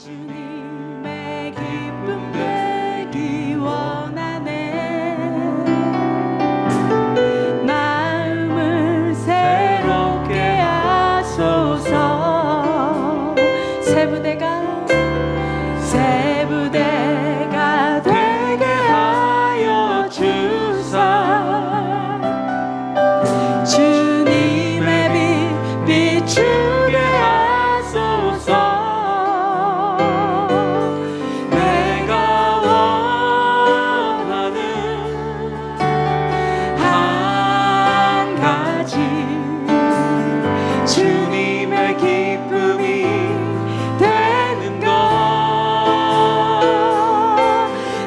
주님의 기쁨 되기 원하네. 마음을 새롭게 하소서. 새 부대가 되게 하여 주사. 주님의 빛 비추게 하소서. 내가 원하는 한 가지, 주님의 기쁨이 되는 것.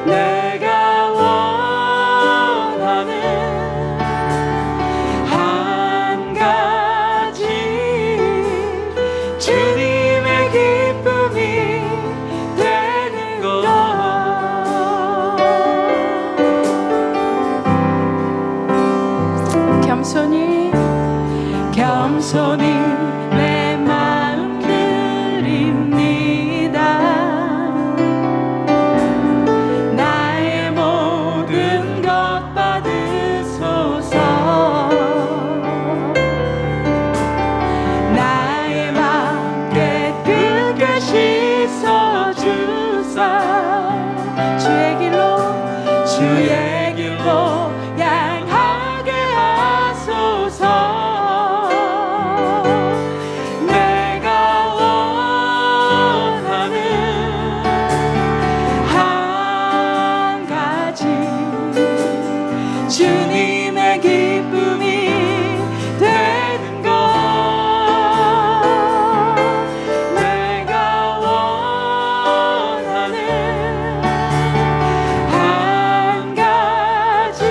내가 원하는 한 가지, 주님의 기쁨이 되는 것. 겸손히 내 마음 드립니다. 나의 모든 것 받으소서. 나의 맘 깨끗게 씻어주사. 주의 길로 향하게 하소서. 내가 원하는 한 가지, 주님의 기쁨이 되는 것. 내가 원하는 한 가지,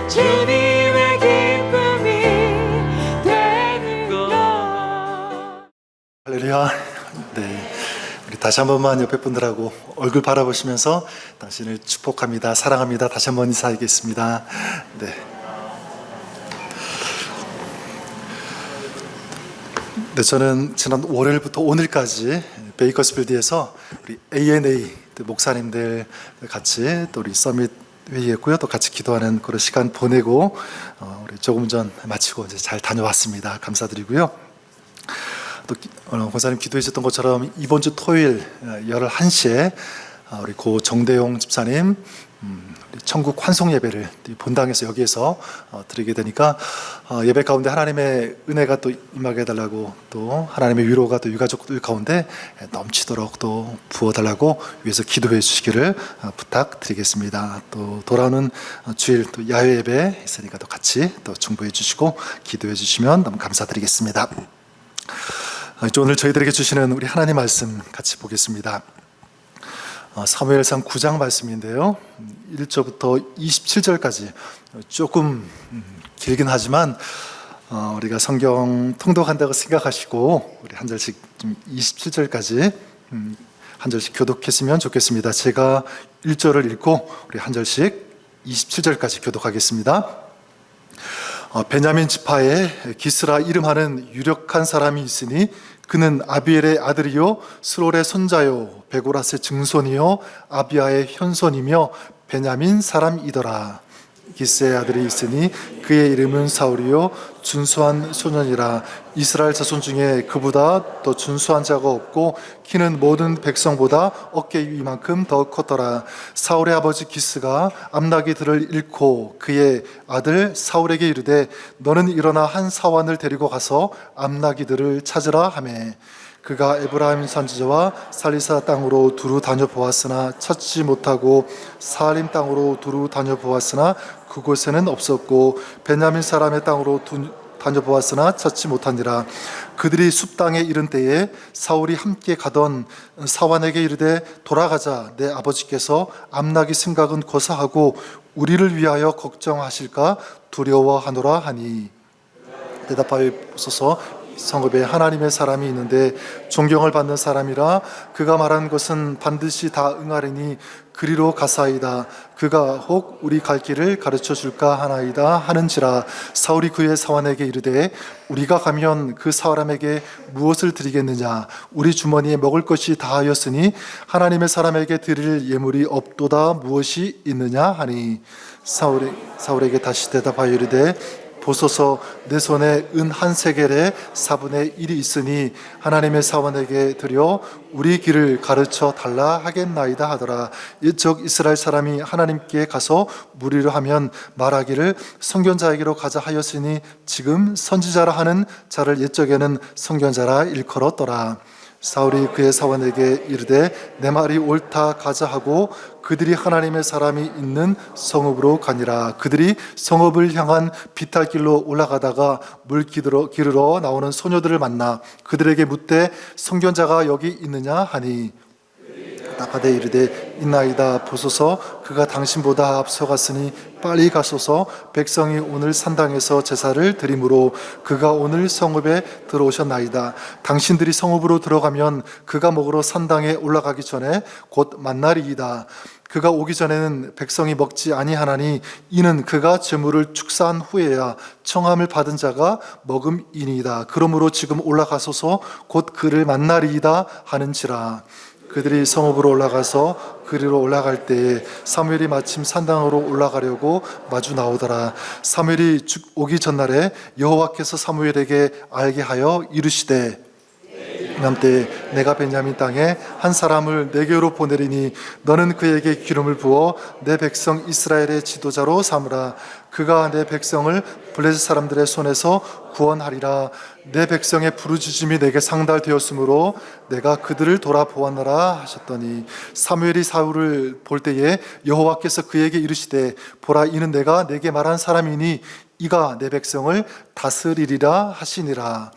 주님의 기쁨이 되는 것. 할렐루야. 네, 우리 다시 한 번만 옆에 분들하고 얼굴 바라보시면서 당신을 축복합니다, 사랑합니다 다시 한 번 인사하겠습니다. 네. 네, 저는 지난 월요일부터 오늘까지 베이커스필드에서 우리 ANA 목사님들 같이 또 우리 서밋 회의했고요, 또 같이 기도하는 그런 시간 보내고 우리 조금 전 마치고 이제 잘 다녀왔습니다. 감사드리고요. 또 권사님 기도해 주셨던 것처럼 이번 주 토요일 11시에 우리 고 정대용 집사님 우리 천국 환송 예배를 본당에서 여기에서 드리게 되니까 예배 가운데 하나님의 은혜가 또 임하게 해달라고, 또 하나님의 위로가 또 유가족들 가운데 넘치도록 또 부어달라고 위해서 기도해 주시기를 부탁드리겠습니다. 또 돌아오는 주일 또 야외 예배 있으니까 또 같이 또 중보해 주시고 기도해 주시면 너무 감사드리겠습니다. 오늘 저희들에게 주시는 우리 하나님 말씀 같이 보겠습니다. 사무엘상 9장 말씀인데요, 1절부터 27절까지 조금 길긴 하지만 우리가 성경 통독한다고 생각하시고 우리 한 절씩 좀 27절까지 한 절씩 교독했으면 좋겠습니다. 제가 1절을 읽고 우리 한 절씩 27절까지 교독하겠습니다. 베냐민 지파에 기스라 이름하는 유력한 사람이 있으니 그는 아비엘의 아들이요 스롤의 손자요 베고라스의 증손이요 아비아의 현손이며 베냐민 사람이더라. 기스의 아들이 있으니 그의 이름은 사울이요 준수한 소년이라. 이스라엘 자손 중에 그보다 더 준수한 자가 없고 키는 모든 백성보다 어깨 위만큼 더 컸더라. 사울의 아버지 기스가 암나기 들을 잃고 그의 아들 사울에게 이르되 너는 일어나 한 사환을 데리고 가서 암나기들을 찾으라 하매 그가 에브라임 산지와 살리사 땅으로 두루 다녀보았으나 찾지 못하고 사림 땅으로 두루 다녀보았으나 그곳에는 없었고 베냐민 사람의 땅으로 다녀보았으나 찾지 못하니라. 그들이 숲 땅에 이른 때에 사울이 함께 가던 사환에게 이르되 돌아가자. 내 아버지께서 암나기 생각은 고사하고 우리를 위하여 걱정하실까 두려워하노라 하니 대답하여 보소서. 성읍에 하나님의 사람이 있는데 존경을 받는 사람이라 그가 말한 것은 반드시 다 응하리니 그리로 가사이다. 그가 혹 우리 갈 길을 가르쳐 줄까 하나이다 하는지라. 사울이 그의 사환에게 이르되 우리가 가면 그 사람에게 무엇을 드리겠느냐? 우리 주머니에 먹을 것이 다하였으니 하나님의 사람에게 드릴 예물이 없도다. 무엇이 있느냐 하니 사울에게 다시 대답하여 이르되 보소서 내 손에 은 한 세겔에 4분의 1이 있으니 하나님의 사원에게 드려 우리 길을 가르쳐 달라 하겠나이다 하더라. 이적 이스라엘 사람이 하나님께 가서 물으려 하면 말하기를 선견자에게로 가자 하였으니 지금 선지자라 하는 자를 옛적에는 선견자라 일컬었더라. 사울이 그의 사원에게 이르되 내 말이 옳다 가자 하고 그들이 하나님의 사람이 있는 성읍으로 가니라. 그들이 성읍을 향한 비탈길로 올라가다가 물 기르러 나오는 소녀들을 만나 그들에게 묻되 선견자가 여기 있느냐 하니 답하되 이르되 있나이다. 보소서 그가 당신보다 앞서갔으니 빨리 가소서. 백성이 오늘 산당에서 제사를 드림으로 그가 오늘 성읍에 들어오셨나이다. 당신들이 성읍으로 들어가면 그가 먹으러 산당에 올라가기 전에 곧 만날이이다. 그가 오기 전에는 백성이 먹지 아니하나니 이는 그가 제물을 축사한 후에야 청함을 받은 자가 먹음이니이다. 그러므로 지금 올라가소서 곧 그를 만나리이다 하는지라. 그들이 성읍으로 올라가서 그리로 올라갈 때에 사무엘이 마침 산당으로 올라가려고 마주 나오더라. 사무엘이 오기 전날에 여호와께서 사무엘에게 알게 하여 이르시되 남때 내가 베냐민 땅에 한 사람을 내게로 보내리니 너는 그에게 기름을 부어 내 백성 이스라엘의 지도자로 삼으라. 그가 내 백성을 블레셋 사람들의 손에서 구원하리라. 내 백성의 부르짖음이 내게 상달되었으므로 내가 그들을 돌아보았노라 하셨더니 사무엘이 사울을 볼 때에 여호와께서 그에게 이르시되 보라 이는 내가 내게 말한 사람이니 이가 내 백성을 다스리리라 하시니라.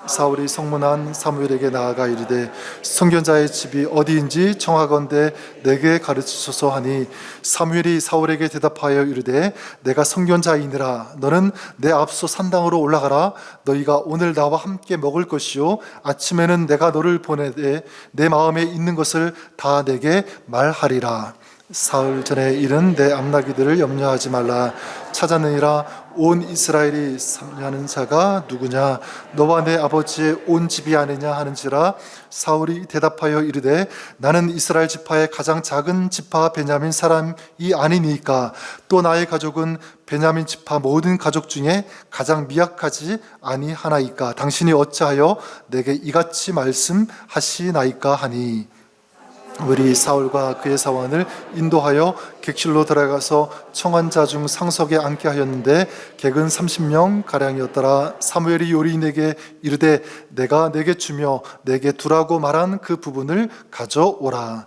사울이 성문한 사무엘에게 나아가 이르되 선견자의 집이 어디인지 청하건대 내게 가르치소서 하니 사무엘이 사울에게 대답하여 이르되 내가 선견자이니라. 너는 내 앞서 산당으로 올라가라. 너희가 오늘 나와 함께 먹을 것이요 아침에는 내가 너를 보내되 내 마음에 있는 것을 다 내게 말하리라. 사흘 전에 이른 내 암나기들을 염려하지 말라. 찾았느니라. 온 이스라엘이 삼려하는 자가 누구냐? 너와 내 아버지의 온 집이 아니냐 하는지라. 사울이 대답하여 이르되 나는 이스라엘 지파의 가장 작은 지파 베냐민 사람이 아니니까 또 나의 가족은 베냐민 지파 모든 가족 중에 가장 미약하지 아니하나이까 당신이 어찌하여 내게 이같이 말씀하시나이까 하니 우리 사울과 그의 사원을 인도하여 객실로 들어가서 청한 자 중 상석에 앉게 하였는데 객은 30명 가량이었더라. 사무엘이 요리인에게 이르되 내가 내게 주며 내게 두라고 말한 그 부분을 가져오라.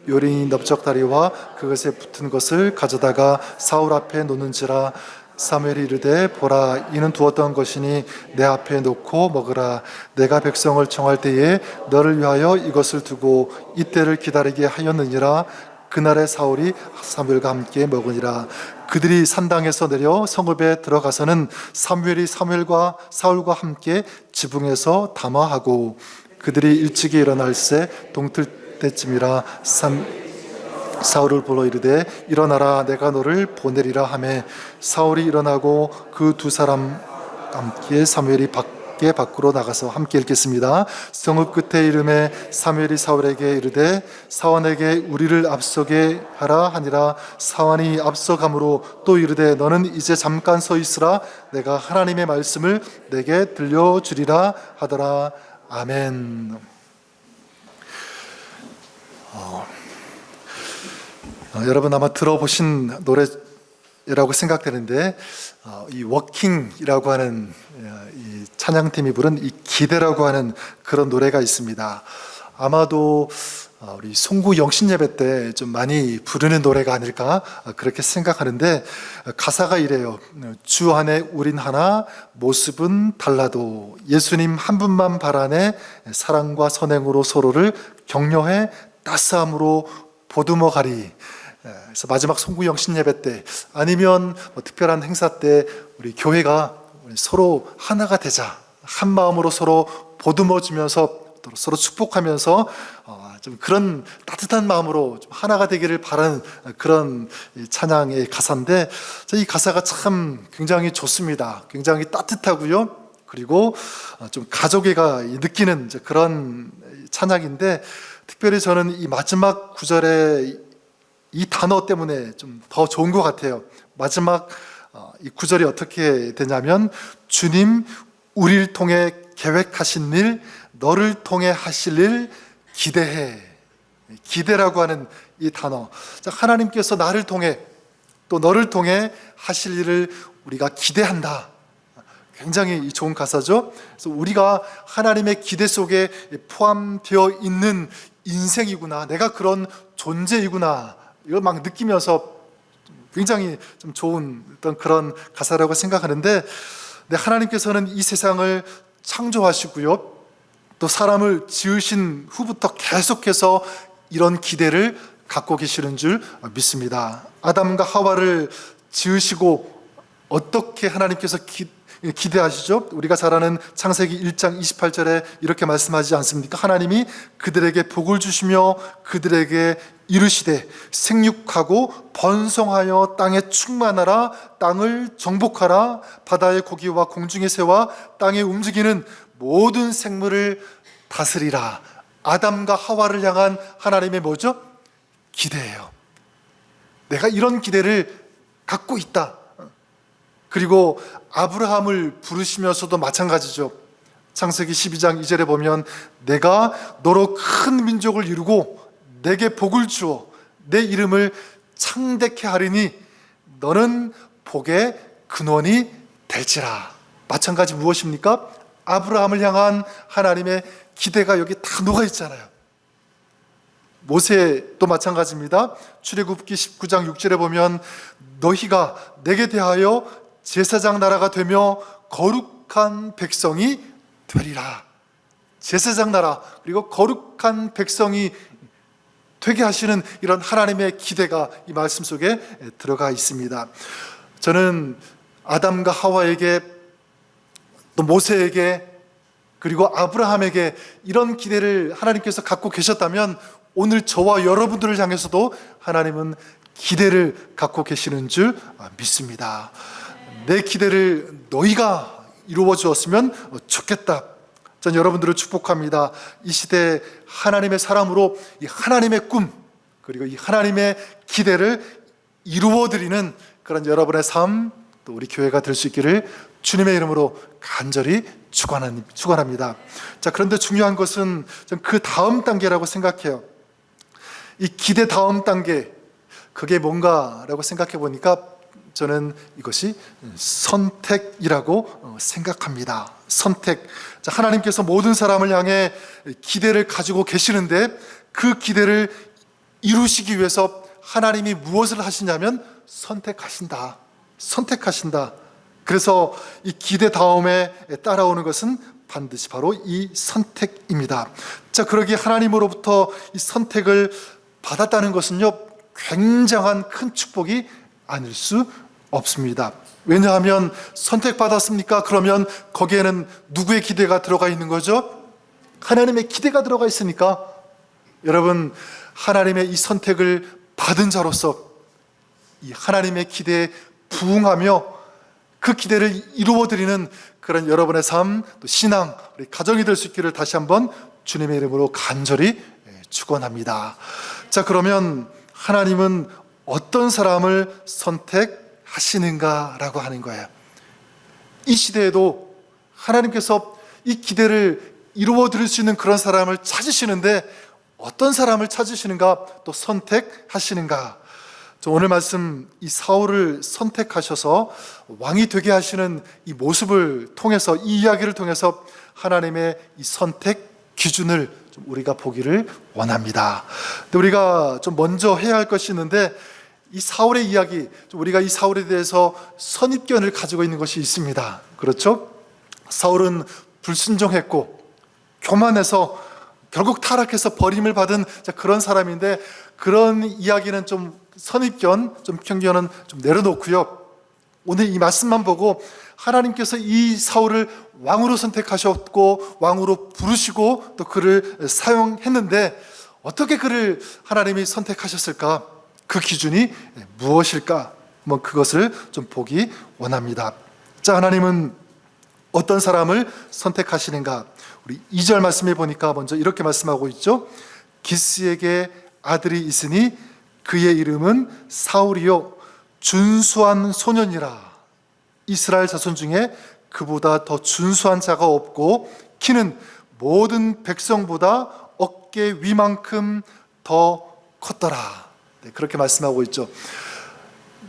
요리인이 넓적다리와 그것에 붙은 것을 가져다가 사울 앞에 놓는지라. 사무엘이 이르되 보라 이는 두었던 것이니 내 앞에 놓고 먹으라. 내가 백성을 청할 때에 너를 위하여 이것을 두고 이때를 기다리게 하였느니라. 그날에 사울이 사무엘과 함께 먹으니라. 그들이 산당에서 내려 성읍에 들어가서는 사무엘이 사울과 함께 지붕에서 담화하고 그들이 일찍이 일어날새 동틀 때쯤이라. 사울을 불러 이르되 일어나라 내가 너를 보내리라 하매 사울이 일어나고 그 두 사람 함께 사무엘이 밖으로 나가서 함께 읽겠습니다. 성읍 끝에 이름에 사무엘이 사울에게 이르되 사원에게 우리를 앞서게 하라 하니라. 사원이 앞서가므로 또 이르되 너는 이제 잠깐 서 있으라. 내가 하나님의 말씀을 내게 들려주리라 하더라. 아멘. 여러분 아마 들어보신 노래라고 생각되는데 이 워킹이라고 하는 이 찬양팀이 부른 이 기대라고 하는 그런 노래가 있습니다. 아마도 우리 송구 영신 예배 때 좀 많이 부르는 노래가 아닐까 그렇게 생각하는데 가사가 이래요. 주 안에 우린 하나 모습은 달라도 예수님 한 분만 바라네 사랑과 선행으로 서로를 격려해 따스함으로 보듬어 가리. 그래서 마지막 송구 영신 예배 때 아니면 특별한 행사 때 우리 교회가 서로 하나가 되자 한 마음으로 서로 보듬어주면서 또 서로 축복하면서 좀 그런 따뜻한 마음으로 좀 하나가 되기를 바라는 그런 찬양의 가사인데, 이 가사가 참 굉장히 좋습니다. 굉장히 따뜻하고요. 그리고 좀 가족애가 느끼는 이제 그런 찬양인데, 특별히 저는 이 마지막 구절에 이 단어 때문에 좀 더 좋은 것 같아요. 마지막 이 구절이 어떻게 되냐면, 주님 우리를 통해 계획하신 일, 너를 통해 하실 일 기대해. 기대라고 하는 이 단어, 하나님께서 나를 통해 또 너를 통해 하실 일을 우리가 기대한다. 굉장히 좋은 가사죠. 그래서 우리가 하나님의 기대 속에 포함되어 있는 인생이구나, 내가 그런 존재이구나, 이걸 막 느끼면서 굉장히 좀 좋은 어떤 그런 가사라고 생각하는데, 하나님께서는 이 세상을 창조하시고요, 또 사람을 지으신 후부터 계속해서 이런 기대를 갖고 계시는 줄 믿습니다. 아담과 하와를 지으시고 어떻게 하나님께서 기대하시죠? 우리가 잘 아는 창세기 1장 28절에 이렇게 말씀하지 않습니까? 하나님이 그들에게 복을 주시며 그들에게 이르시되 생육하고 번성하여 땅에 충만하라, 땅을 정복하라, 바다의 고기와 공중의 새와 땅에 움직이는 모든 생물을 다스리라. 아담과 하와를 향한 하나님의 뭐죠? 기대예요. 내가 이런 기대를 갖고 있다. 그리고 아브라함을 부르시면서도 마찬가지죠. 창세기 12장 2절에 보면, 내가 너로 큰 민족을 이루고 내게 복을 주어 내 이름을 창대케 하리니 너는 복의 근원이 될지라. 마찬가지 무엇입니까? 아브라함을 향한 하나님의 기대가 여기 다 녹아 있잖아요. 모세도 마찬가지입니다. 출애굽기 19장 6절에 보면, 너희가 내게 대하여 제사장 나라가 되며 거룩한 백성이 되리라. 제사장 나라, 그리고 거룩한 백성이 되게 하시는 이런 하나님의 기대가 이 말씀 속에 들어가 있습니다. 저는 아담과 하와에게, 또 모세에게, 그리고 아브라함에게 이런 기대를 하나님께서 갖고 계셨다면, 오늘 저와 여러분들을 향해서도 하나님은 기대를 갖고 계시는 줄 믿습니다. 내 기대를 너희가 이루어 주었으면 좋겠다. 전 여러분들을 축복합니다. 이 시대에 하나님의 사람으로 이 하나님의 꿈, 그리고 이 하나님의 기대를 이루어드리는 그런 여러분의 삶, 또 우리 교회가 될 수 있기를 주님의 이름으로 간절히 축원합니다. 자, 그런데 중요한 것은 그 다음 단계라고 생각해요. 이 기대 다음 단계, 그게 뭔가라고 생각해 보니까 저는 이것이 선택이라고 생각합니다. 선택. 자, 하나님께서 모든 사람을 향해 기대를 가지고 계시는데, 그 기대를 이루시기 위해서 하나님이 무엇을 하시냐면 선택하신다. 선택하신다. 그래서 이 기대 다음에 따라오는 것은 반드시 바로 이 선택입니다. 자, 그러기에 하나님으로부터 이 선택을 받았다는 것은요, 굉장한 큰 축복이 아닐 수 없습니다. 왜냐하면 선택받았습니까? 그러면 거기에는 누구의 기대가 들어가 있는 거죠? 하나님의 기대가 들어가 있으니까, 여러분, 하나님의 이 선택을 받은 자로서 이 하나님의 기대에 부응하며 그 기대를 이루어드리는 그런 여러분의 삶, 또 신앙, 우리 가정이 될 수 있기를 다시 한번 주님의 이름으로 간절히 축원합니다. 자, 그러면 하나님은 어떤 사람을 선택하시는가라고 하는 거예요. 이 시대에도 하나님께서 이 기대를 이루어 드릴 수 있는 그런 사람을 찾으시는데, 어떤 사람을 찾으시는가, 또 선택하시는가. 오늘 말씀, 이 사울을 선택하셔서 왕이 되게 하시는 이 모습을 통해서, 이 이야기를 통해서 하나님의 이 선택 기준을 좀 우리가 보기를 원합니다. 근데 우리가 좀 먼저 해야 할 것이 있는데, 이 사울의 이야기, 우리가 이 사울에 대해서 선입견을 가지고 있는 것이 있습니다. 그렇죠? 사울은 불순종했고 교만해서 결국 타락해서 버림을 받은 그런 사람인데, 그런 이야기는 좀 선입견, 좀 편견은 좀 내려놓고요, 오늘 이 말씀만 보고 하나님께서 이 사울을 왕으로 선택하셨고 왕으로 부르시고 또 그를 사용했는데 어떻게 그를 하나님이 선택하셨을까? 그 기준이 무엇일까? 뭐 그것을 좀 보기 원합니다. 자, 하나님은 어떤 사람을 선택하시는가? 우리 2절 말씀에 보니까 먼저 이렇게 말씀하고 있죠. 기스에게 아들이 있으니 그의 이름은 사울이요 준수한 소년이라. 이스라엘 자손 중에 그보다 더 준수한 자가 없고 키는 모든 백성보다 어깨 위만큼 더 컸더라. 네, 그렇게 말씀하고 있죠.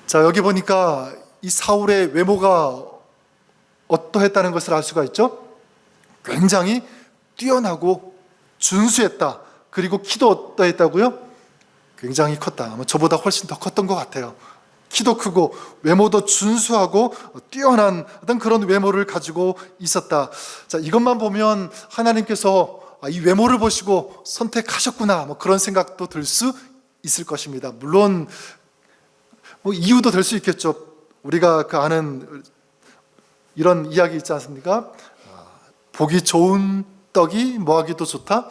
자, 여기 보니까 이 사울의 외모가 어떠했다는 것을 알 수가 있죠. 굉장히 뛰어나고 준수했다. 그리고 키도 어떠했다고요? 굉장히 컸다. 아마 저보다 훨씬 더 컸던 것 같아요. 키도 크고 외모도 준수하고 뛰어난 어떤 그런 외모를 가지고 있었다. 자, 이것만 보면 하나님께서 이 외모를 보시고 선택하셨구나, 뭐 그런 생각도 들 수 있을 것입니다. 물론 뭐 이유도 될 수 있겠죠. 우리가 그 아는 이런 이야기 있지 않습니까? 보기 좋은 떡이 뭐하기도 좋다.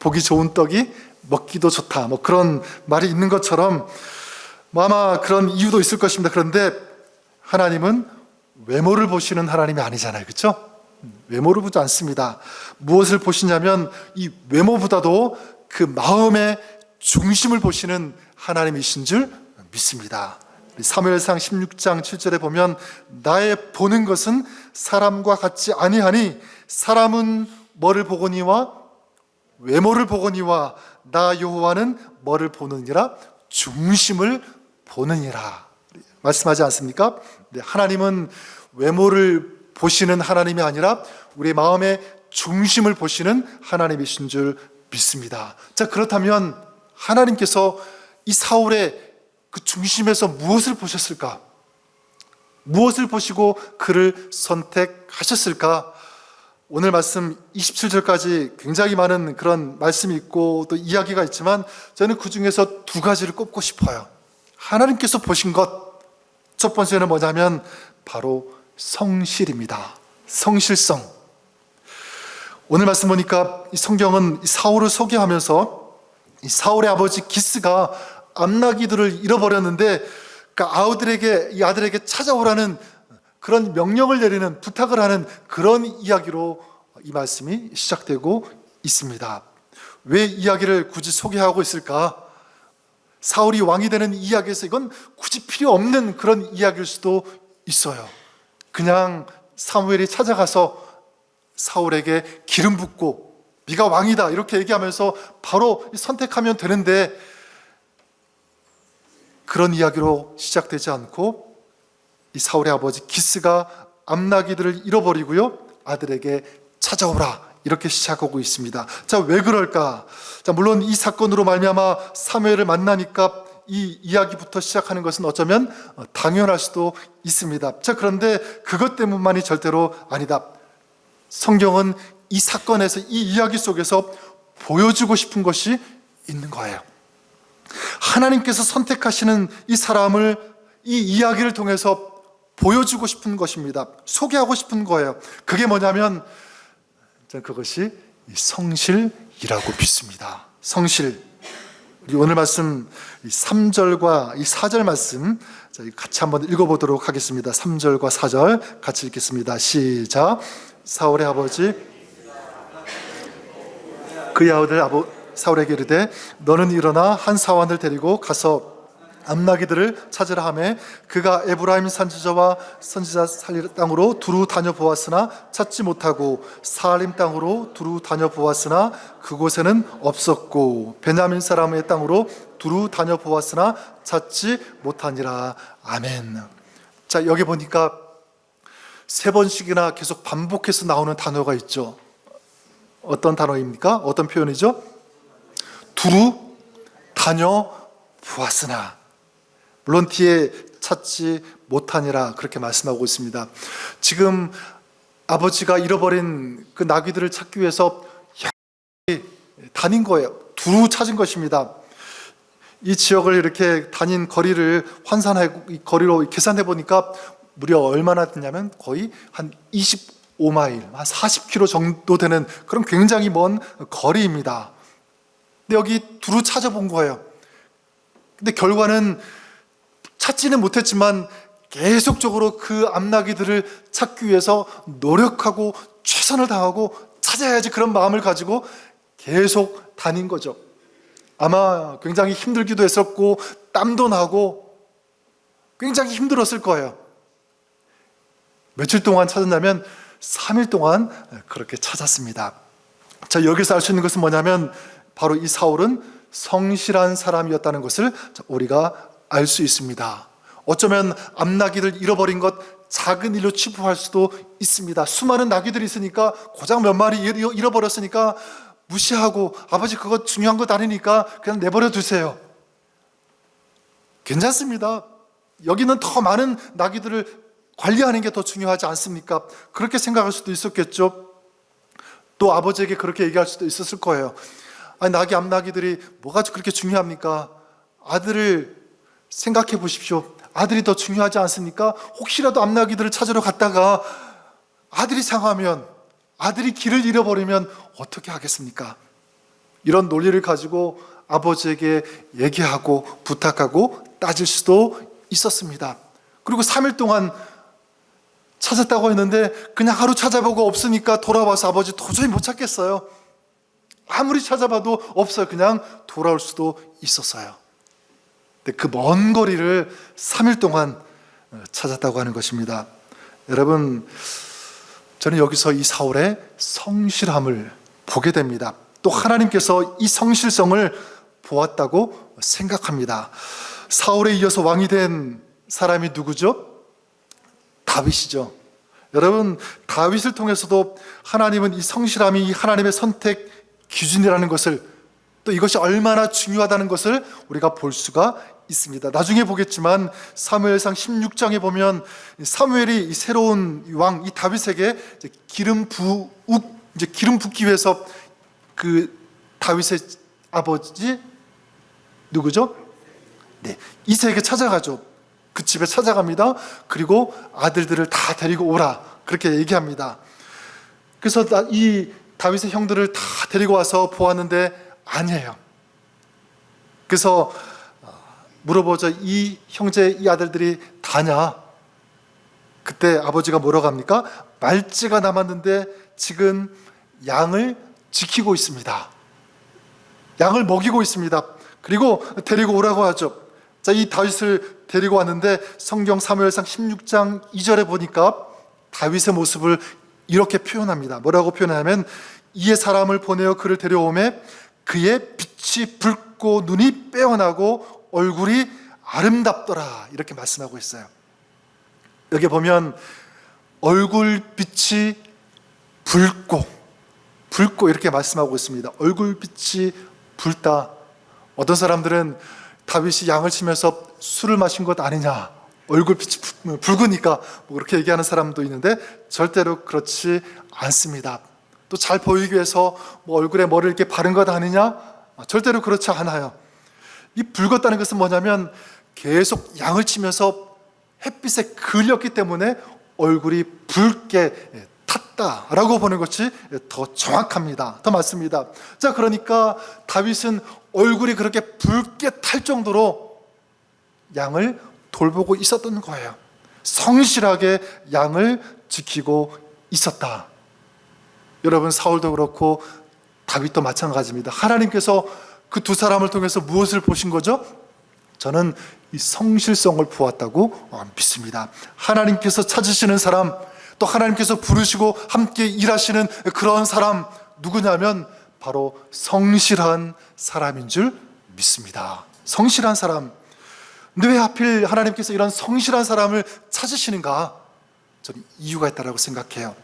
보기 좋은 떡이 먹기도 좋다. 뭐 그런 말이 있는 것처럼 뭐 아마 그런 이유도 있을 것입니다. 그런데 하나님은 외모를 보시는 하나님이 아니잖아요. 그렇죠? 외모를 보지 않습니다. 무엇을 보시냐면 이 외모보다도 그 마음의 중심을 보시는 하나님이신 줄 믿습니다. 사무엘상 16장 7절에 보면 나의 보는 것은 사람과 같지 아니하니 사람은 뭐를 보거니와 외모를 보거니와 나 여호와는 뭐를 보느니라 중심을 보느니라 말씀하지 않습니까? 네, 하나님은 외모를 보시는 하나님이 아니라 우리 마음의 중심을 보시는 하나님이신 줄 믿습니다. 자, 그렇다면 하나님께서 이 사울의 그 중심에서 무엇을 보셨을까? 무엇을 보시고 그를 선택하셨을까? 오늘 말씀 27절까지 굉장히 많은 그런 말씀이 있고 또 이야기가 있지만 저는 그 중에서 두 가지를 꼽고 싶어요. 하나님께서 보신 것, 첫 번째는 뭐냐면 바로 성실입니다. 성실성. 오늘 말씀 보니까 이 성경은 사울을 소개하면서 이 사울의 아버지 기스가 암나기들을 잃어버렸는데 그 이 아들에게 찾아오라는 그런 명령을 내리는, 부탁을 하는 그런 이야기로 이 말씀이 시작되고 있습니다. 왜 이야기를 굳이 소개하고 있을까? 사울이 왕이 되는 이야기에서 이건 굳이 필요 없는 그런 이야기일 수도 있어요. 그냥 사무엘이 찾아가서 사울에게 기름 붓고 네가 왕이다 이렇게 얘기하면서 바로 선택하면 되는데 그런 이야기로 시작되지 않고 이 사울의 아버지 기스가 암나기들을 잃어버리고요 아들에게 찾아오라 이렇게 시작하고 있습니다. 자, 왜 그럴까? 자, 물론 이 사건으로 말미암아 사무엘을 만나니까 이 이야기부터 시작하는 것은 어쩌면 당연할 수도 있습니다. 자, 그런데 그것 때문만이 절대로 아니다. 성경은 이 사건에서 이 이야기 속에서 보여주고 싶은 것이 있는 거예요. 하나님께서 선택하시는 이 사람을 이 이야기를 통해서 보여주고 싶은 것입니다. 소개하고 싶은 거예요. 그게 뭐냐면 그것이 성실이라고 믿습니다. 성실. 우리 오늘 말씀 3절과 4절 말씀 같이 한번 읽어보도록 하겠습니다. 3절과 4절 같이 읽겠습니다. 시작. 사울의 아버지 그의 아들 사울에게 이르되 너는 일어나 한 사원을 데리고 가서 암나기들을 찾으라 하매 그가 에브라임 산지자와 선지자 살릴 땅으로 두루 다녀보았으나 찾지 못하고 사알림 땅으로 두루 다녀보았으나 그곳에는 없었고 베냐민 사람의 땅으로 두루 다녀보았으나 찾지 못하니라. 아멘. 자, 여기 보니까 3번씩이나 계속 반복해서 나오는 단어가 있죠. 어떤 단어입니까? 어떤 표현이죠? 두루 다녀보았으나, 물론 뒤에 찾지 못하니라 그렇게 말씀하고 있습니다. 지금 아버지가 잃어버린 그 나귀들을 찾기 위해서 다닌 거예요. 두루 찾은 것입니다. 이 지역을 이렇게 다닌 거리를 환산하고 이 거리로 계산해 보니까 무려 얼마나 되냐면 거의 한 25마일, 한 40km 정도 되는 그런 굉장히 먼 거리입니다. 근데 여기 두루 찾아본 거예요. 근데 결과는 찾지는 못했지만 계속적으로 그 암나귀들을 찾기 위해서 노력하고 최선을 다하고 찾아야지 그런 마음을 가지고 계속 다닌 거죠. 아마 굉장히 힘들기도 했었고 땀도 나고 굉장히 힘들었을 거예요. 며칠 동안 찾았냐면 3일 동안 그렇게 찾았습니다. 자, 여기서 알 수 있는 것은 뭐냐면 바로 이 사울은 성실한 사람이었다는 것을 우리가 알 수 있습니다. 어쩌면 암나귀를 잃어버린 것 작은 일로 치부할 수도 있습니다. 수많은 나귀들이 있으니까 고작 몇 마리 잃어버렸으니까 무시하고 아버지 그거 중요한 것 아니니까 그냥 내버려 두세요. 괜찮습니다. 여기는 더 많은 나귀들을 관리하는 게 더 중요하지 않습니까? 그렇게 생각할 수도 있었겠죠. 또 아버지에게 그렇게 얘기할 수도 있었을 거예요. 아니, 암나귀들이 뭐가 그렇게 중요합니까? 아들을 생각해 보십시오. 아들이 더 중요하지 않습니까? 혹시라도 암나귀들을 찾으러 갔다가 아들이 상하면, 아들이 길을 잃어버리면 어떻게 하겠습니까? 이런 논리를 가지고 아버지에게 얘기하고 부탁하고 따질 수도 있었습니다. 그리고 3일 동안 찾았다고 했는데 그냥 하루 찾아보고 없으니까 돌아와서 아버지 도저히 못 찾겠어요. 아무리 찾아봐도 없어요. 그냥 돌아올 수도 있었어요. 근데 그 먼 거리를 3일 동안 찾았다고 하는 것입니다. 여러분, 저는 여기서 이 사울의 성실함을 보게 됩니다. 또 하나님께서 이 성실성을 보았다고 생각합니다. 사울에 이어서 왕이 된 사람이 누구죠? 다윗이죠. 여러분, 다윗을 통해서도 하나님은 이 성실함이 하나님의 선택 기준이라는 것을, 또 이것이 얼마나 중요하다는 것을 우리가 볼 수가 있습니다. 나중에 보겠지만 사무엘상 16장에 보면 사무엘이 이 새로운 왕, 이 다윗에게 기름 붓기 위해서 그 다윗의 아버지 누구죠? 네, 이새에게 찾아가죠. 그 집에 찾아갑니다. 그리고 아들들을 다 데리고 오라, 그렇게 얘기합니다. 그래서 이 다윗의 형들을 다 데리고 와서 보았는데 아니에요. 그래서 물어보죠. 이 형제, 이 아들들이 다냐? 그때 아버지가 뭐라고 합니까? 말찌가 남았는데 지금 양을 지키고 있습니다. 양을 먹이고 있습니다. 그리고 데리고 오라고 하죠. 자, 이 다윗을 데리고 왔는데 성경 사무엘상 16장 2절에 보니까 다윗의 모습을 이렇게 표현합니다. 뭐라고 표현하냐면 이에 사람을 보내어 그를 데려오매 그의 빛이 붉고 눈이 빼어나고 얼굴이 아름답더라, 이렇게 말씀하고 있어요. 여기 보면 얼굴빛이 붉고 이렇게 말씀하고 있습니다. 얼굴빛이 붉다. 어떤 사람들은 다윗이 양을 치면서 술을 마신 것 아니냐, 얼굴빛이 붉으니까 뭐 그렇게 얘기하는 사람도 있는데 절대로 그렇지 않습니다. 또 잘 보이기 위해서 뭐 얼굴에 뭐를 이렇게 바른 것 아니냐? 절대로 그렇지 않아요. 이 붉었다는 것은 뭐냐면 계속 양을 치면서 햇빛에 그을렸기 때문에 얼굴이 붉게 탔다라고 보는 것이 더 정확합니다. 더 맞습니다. 자, 그러니까 다윗은 얼굴이 그렇게 붉게 탈 정도로 양을 돌보고 있었던 거예요. 성실하게 양을 지키고 있었다. 여러분, 사울도 그렇고 다윗도 마찬가지입니다. 하나님께서 그 두 사람을 통해서 무엇을 보신 거죠? 저는 이 성실성을 보았다고 믿습니다. 하나님께서 찾으시는 사람, 또 하나님께서 부르시고 함께 일하시는 그런 사람 누구냐면 바로 성실한 사람인 줄 믿습니다. 성실한 사람. 근데 왜 하필 하나님께서 이런 성실한 사람을 찾으시는가? 저는 이유가 있다고 생각해요.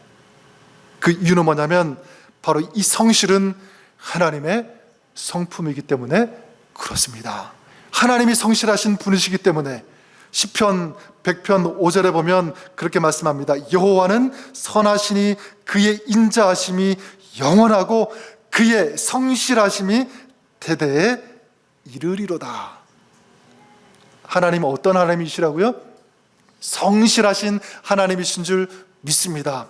그 이유는 뭐냐면 바로 이 성실은 하나님의 성품이기 때문에 그렇습니다. 하나님이 성실하신 분이시기 때문에 시편 100편 5절에 보면 그렇게 말씀합니다. 여호와는 선하시니 그의 인자하심이 영원하고 그의 성실하심이 대대에 이르리로다. 하나님은 어떤 하나님이시라고요? 성실하신 하나님이신 줄 믿습니다.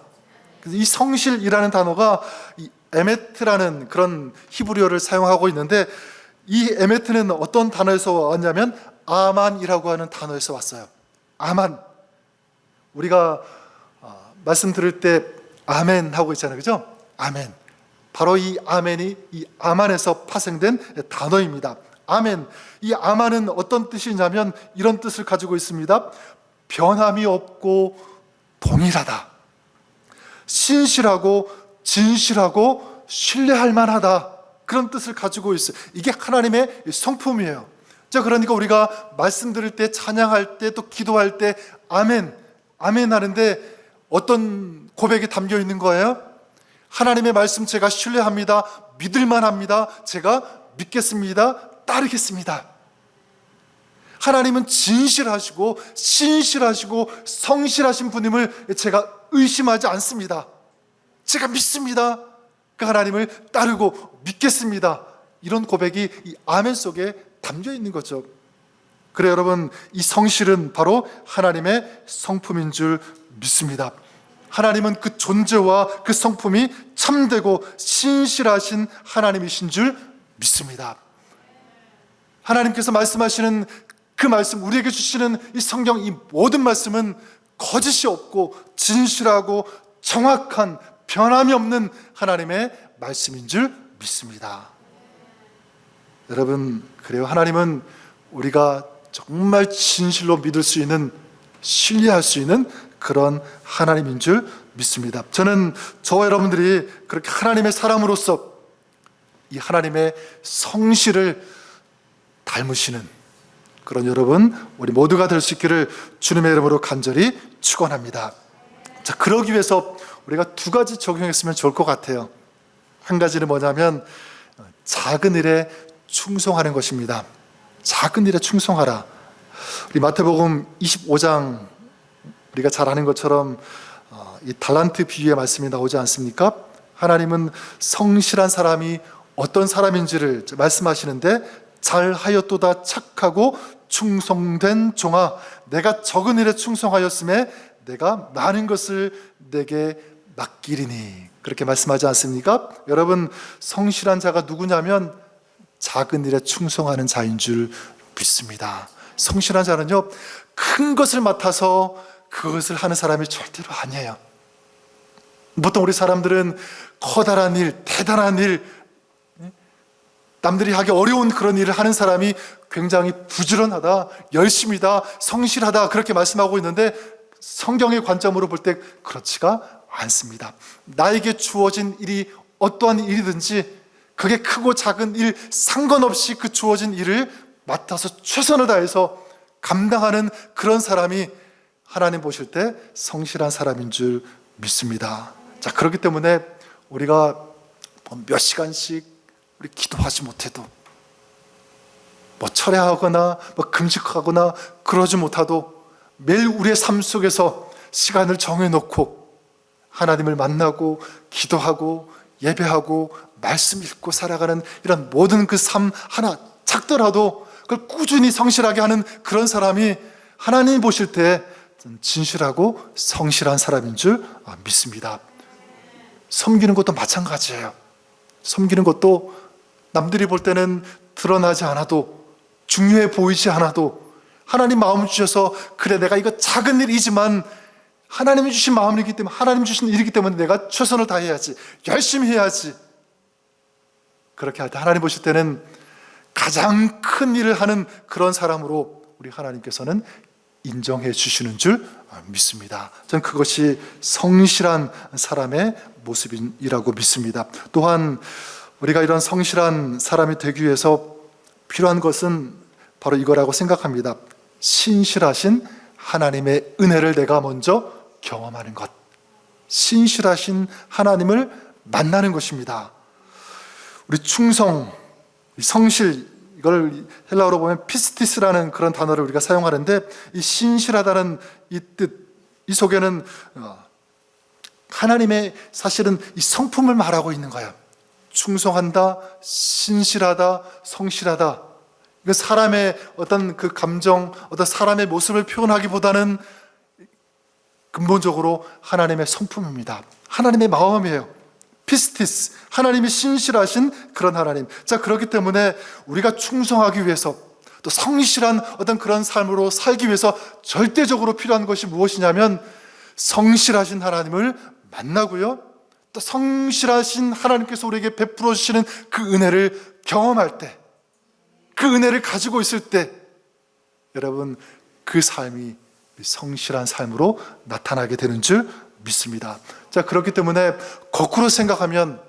이 성실이라는 단어가 이 에메트라는 그런 히브리어를 사용하고 있는데, 이 에메트는 어떤 단어에서 왔냐면 아만이라고 하는 단어에서 왔어요. 아만. 우리가 말씀 들을 때 아멘 하고 있잖아요, 그죠? 아멘. 바로 이 아멘이 이 아만에서 파생된 단어입니다. 아멘. 이 아만은 어떤 뜻이냐면 이런 뜻을 가지고 있습니다. 변함이 없고 동일하다. 신실하고 진실하고 신뢰할 만하다. 그런 뜻을 가지고 있어요. 이게 하나님의 성품이에요. 자, 그러니까 우리가 말씀 들을 때, 찬양할 때, 또 기도할 때 아멘, 아멘 하는데 어떤 고백이 담겨 있는 거예요? 하나님의 말씀 제가 신뢰합니다. 믿을만 합니다. 제가 믿겠습니다. 따르겠습니다. 하나님은 진실하시고 신실하시고 성실하신 분임을 제가 의심하지 않습니다. 제가 믿습니다. 그 하나님을 따르고 믿겠습니다. 이런 고백이 이 아멘 속에 담겨 있는 거죠. 그래 여러분, 이 성실은 바로 하나님의 성품인 줄 믿습니다. 하나님은 그 존재와 그 성품이 참되고 신실하신 하나님이신 줄 믿습니다. 하나님께서 말씀하시는 그 말씀, 우리에게 주시는 이 성경, 이 모든 말씀은 거짓이 없고 진실하고 정확한, 변함이 없는 하나님의 말씀인 줄 믿습니다. 여러분, 그래요. 하나님은 우리가 정말 진실로 믿을 수 있는, 신뢰할 수 있는 그런 하나님인 줄 믿습니다. 저는 저와 여러분들이 그렇게 하나님의 사람으로서 이 하나님의 성실을 닮으시는 그런 여러분, 우리 모두가 될 수 있기를 주님의 이름으로 간절히 축원합니다. 자, 그러기 위해서 우리가 두 가지 적용했으면 좋을 것 같아요. 한 가지는 뭐냐면 작은 일에 충성하는 것입니다. 작은 일에 충성하라. 우리 마태복음 25장 우리가 잘 아는 것처럼 이 달란트 비유의 말씀이 나오지 않습니까? 하나님은 성실한 사람이 어떤 사람인지를 말씀하시는데, 잘하였도다 착하고 충성된 종아, 내가 적은 일에 충성하였음에 내가 많은 것을 내게 맡기리니, 그렇게 말씀하지 않습니까? 여러분, 성실한 자가 누구냐면 작은 일에 충성하는 자인 줄 믿습니다. 성실한 자는요, 큰 것을 맡아서 그것을 하는 사람이 절대로 아니에요. 보통 우리 사람들은 커다란 일, 대단한 일, 남들이 하기 어려운 그런 일을 하는 사람이 굉장히 부지런하다, 열심이다, 성실하다, 그렇게 말씀하고 있는데 성경의 관점으로 볼 때 그렇지가 않습니다. 나에게 주어진 일이 어떠한 일이든지 그게 크고 작은 일 상관없이 그 주어진 일을 맡아서 최선을 다해서 감당하는 그런 사람이 하나님 보실 때 성실한 사람인 줄 믿습니다. 자, 그렇기 때문에 우리가 몇 시간씩 우리 기도하지 못해도, 철야하거나 금식하거나 그러지 못하도 매일 우리의 삶 속에서 시간을 정해놓고 하나님을 만나고 기도하고 예배하고 말씀 읽고 살아가는 이런 모든 그 삶 하나 작더라도 그걸 꾸준히 성실하게 하는 그런 사람이 하나님 보실 때 진실하고 성실한 사람인 줄 믿습니다. 섬기는 것도 마찬가지예요. 섬기는 것도 남들이 볼 때는 드러나지 않아도, 중요해 보이지 않아도 하나님 마음을 주셔서, 그래 내가 이거 작은 일이지만 하나님이 주신 마음이기 때문에, 하나님 주신 일이기 때문에 내가 최선을 다해야지, 열심히 해야지, 그렇게 할 때 하나님 보실 때는 가장 큰 일을 하는 그런 사람으로 우리 하나님께서는 인정해 주시는 줄 믿습니다. 저는 그것이 성실한 사람의 모습이라고 믿습니다. 또한 우리가 이런 성실한 사람이 되기 위해서 필요한 것은 바로 이거라고 생각합니다. 신실하신 하나님의 은혜를 내가 먼저 경험하는 것, 신실하신 하나님을 만나는 것입니다. 우리 충성, 성실, 이걸 헬라어로 보면 피스티스라는 그런 단어를 우리가 사용하는데, 이 신실하다는 이 뜻, 이 속에는 하나님의 사실은 이 성품을 말하고 있는 거예요. 충성한다, 신실하다, 성실하다. 이건 사람의 어떤 그 감정, 어떤 사람의 모습을 표현하기보다는 근본적으로 하나님의 성품입니다. 하나님의 마음이에요. 피스티스, 하나님이 신실하신 그런 하나님. 자, 그렇기 때문에 우리가 충성하기 위해서 또 성실한 어떤 그런 삶으로 살기 위해서 절대적으로 필요한 것이 무엇이냐면 성실하신 하나님을 만나고요, 또 성실하신 하나님께서 우리에게 베풀어 주시는 그 은혜를 경험할 때, 그 은혜를 가지고 있을 때 여러분 그 삶이 성실한 삶으로 나타나게 되는 줄 믿습니다. 자, 그렇기 때문에 거꾸로 생각하면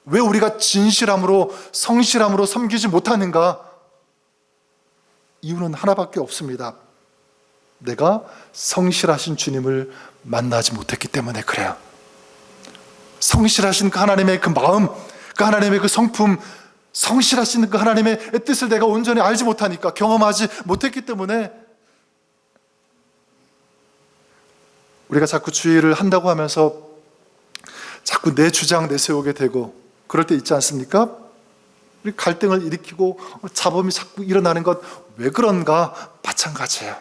왜 우리가 진실함으로 성실함으로 섬기지 못하는가? 이유는 하나밖에 없습니다. 내가 성실하신 주님을 만나지 못했기 때문에 그래요. 성실하신 그 하나님의 그 마음, 그 하나님의 그 성품, 성실하신 그 하나님의 뜻을 내가 온전히 알지 못하니까, 경험하지 못했기 때문에 우리가 자꾸 주의를 한다고 하면서 자꾸 내 주장 내세우게 되고 그럴 때 있지 않습니까? 우리 갈등을 일으키고 잡음이 자꾸 일어나는 것 왜 그런가? 마찬가지예요.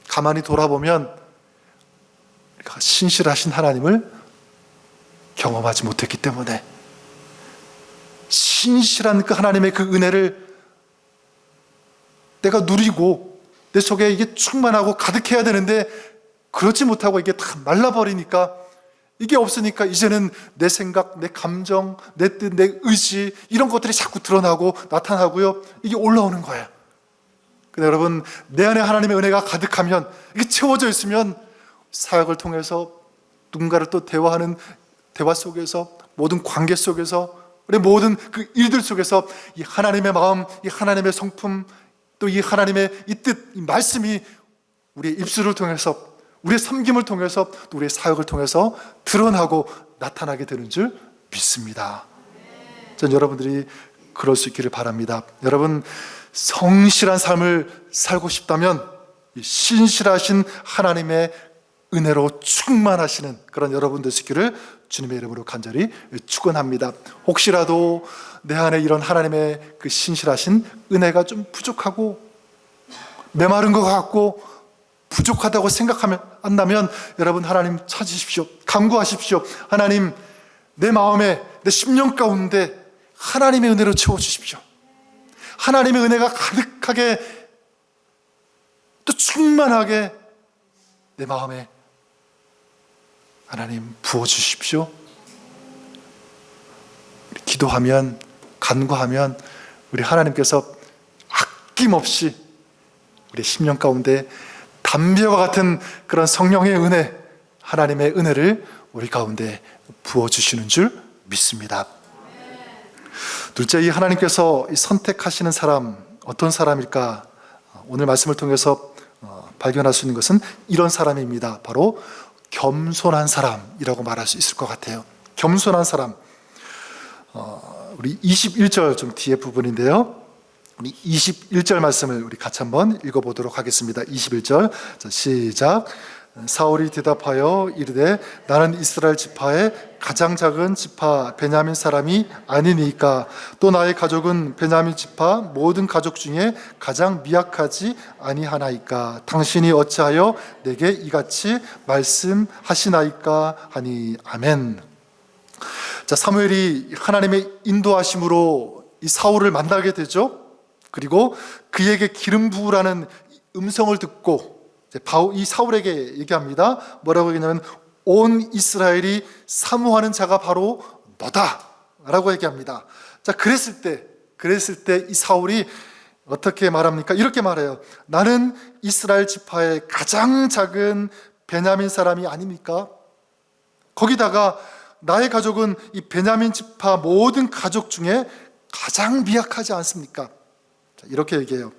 가만히 돌아보면 우리가 신실하신 하나님을 경험하지 못했기 때문에, 신실한 그 하나님의 그 은혜를 내가 누리고 내 속에 이게 충만하고 가득해야 되는데 그렇지 못하고 이게 다 말라버리니까, 이게 없으니까 이제는 내 생각, 내 감정, 내 뜻, 내 의지 이런 것들이 자꾸 드러나고 나타나고요, 이게 올라오는 거예요. 근데 여러분, 내 안에 하나님의 은혜가 가득하면, 이게 채워져 있으면 사역을 통해서 누군가를 또 대화하는 대화 속에서, 모든 관계 속에서, 우리 모든 그 일들 속에서 이 하나님의 마음, 이 하나님의 성품, 또 이 하나님의 이 뜻, 이 말씀이 우리의 입술을 통해서, 우리의 섬김을 통해서, 또 우리의 사역을 통해서 드러나고 나타나게 되는 줄 믿습니다. 전 여러분들이 그럴 수 있기를 바랍니다. 여러분, 성실한 삶을 살고 싶다면 이 신실하신 하나님의 은혜로 충만하시는 그런 여러분 되시기를 주님의 이름으로 간절히 축원합니다. 혹시라도 내 안에 이런 하나님의 그 신실하신 은혜가 좀 부족하고 메마른 것 같고 부족하다고 생각한다면 여러분, 하나님 찾으십시오. 간구하십시오. 하나님, 내 마음에, 내 심령 가운데 하나님의 은혜로 채워주십시오. 하나님의 은혜가 가득하게 또 충만하게 내 마음에 하나님 부어주십시오. 우리 기도하면, 간구하면 우리 하나님께서 아낌없이 우리 심령 가운데 담배와 같은 그런 성령의 은혜, 하나님의 은혜를 우리 가운데 부어주시는 줄 믿습니다. 둘째, 이 하나님께서 선택하시는 사람, 어떤 사람일까? 오늘 말씀을 통해서 발견할 수 있는 것은 이런 사람입니다. 바로 겸손한 사람이라고 말할 수 있을 것 같아요. 겸손한 사람. 우리 21절 좀 뒤에 부분인데요, 우리 21절 말씀을 우리 같이 한번 읽어보도록 하겠습니다. 21절, 자, 시작. 사울이 대답하여 이르되 나는 이스라엘 지파의 가장 작은 지파 베냐민 사람이 아니니까, 또 나의 가족은 베냐민 지파 모든 가족 중에 가장 미약하지 아니하나이까. 당신이 어찌하여 내게 이같이 말씀하시나이까 하니. 아멘. 자, 사무엘이 하나님의 인도하심으로 이 사울을 만나게 되죠. 그리고 그에게 기름 부으라는 음성을 듣고 이 사울에게 얘기합니다. 뭐라고 얘기하냐면 온 이스라엘이 사모하는 자가 바로 너다 라고 얘기합니다. 자, 그랬을 때 이 사울이 어떻게 말합니까? 이렇게 말해요. 나는 이스라엘 지파의 가장 작은 베냐민 사람이 아닙니까? 거기다가 나의 가족은 이 베냐민 지파 모든 가족 중에 가장 미약하지 않습니까? 자, 이렇게 얘기해요.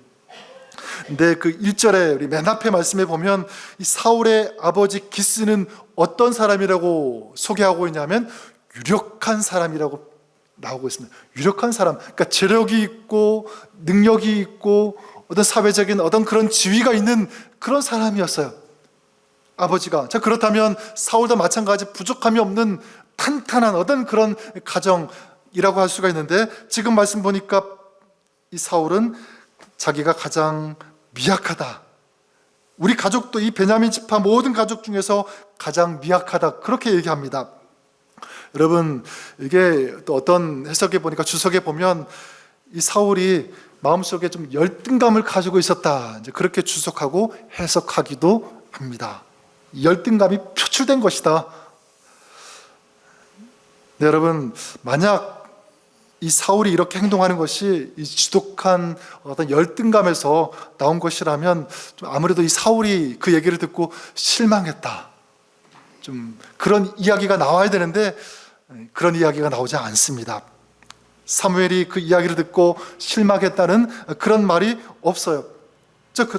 근데 그 1절에 우리 맨 앞에 말씀에 보면 이 사울의 아버지 기스는 어떤 사람이라고 소개하고 있냐면 유력한 사람이라고 나오고 있습니다. 유력한 사람, 그러니까 재력이 있고 능력이 있고 어떤 사회적인 어떤 그런 지위가 있는 그런 사람이었어요, 아버지가. 자, 그렇다면 사울도 마찬가지 부족함이 없는 탄탄한 어떤 그런 가정이라고 할 수가 있는데, 지금 말씀 보니까 이 사울은 자기가 가장 미약하다, 우리 가족도 이 베냐민 지파 모든 가족 중에서 가장 미약하다, 그렇게 얘기합니다. 여러분, 이게 또 어떤 해석에 보니까, 주석에 보면 이 사울이 마음속에 좀 열등감을 가지고 있었다, 이제 그렇게 주석하고 해석하기도 합니다. 열등감이 표출된 것이다. 네, 여러분, 만약 이 사울이 이렇게 행동하는 것이 이 지독한 어떤 열등감에서 나온 것이라면 좀 아무래도 이 사울이 그 얘기를 듣고 실망했다, 좀 그런 이야기가 나와야 되는데 그런 이야기가 나오지 않습니다. 사무엘이 그 이야기를 듣고 실망했다는 그런 말이 없어요.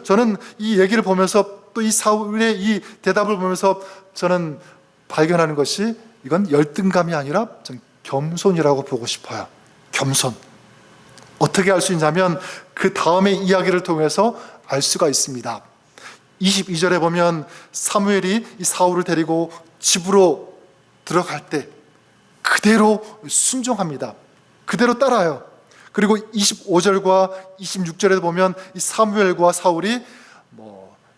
저는 이 얘기를 보면서, 또 이 사울의 이 대답을 보면서 저는 발견하는 것이, 이건 열등감이 아니라 좀 겸손이라고 보고 싶어요. 겸손. 어떻게 알 수 있냐면 그 다음의 이야기를 통해서 알 수가 있습니다. 22절에 보면 사무엘이 이 사울을 데리고 집으로 들어갈 때 그대로 순종합니다. 그대로 따라요. 그리고 25절과 26절에 보면 이 사무엘과 사울이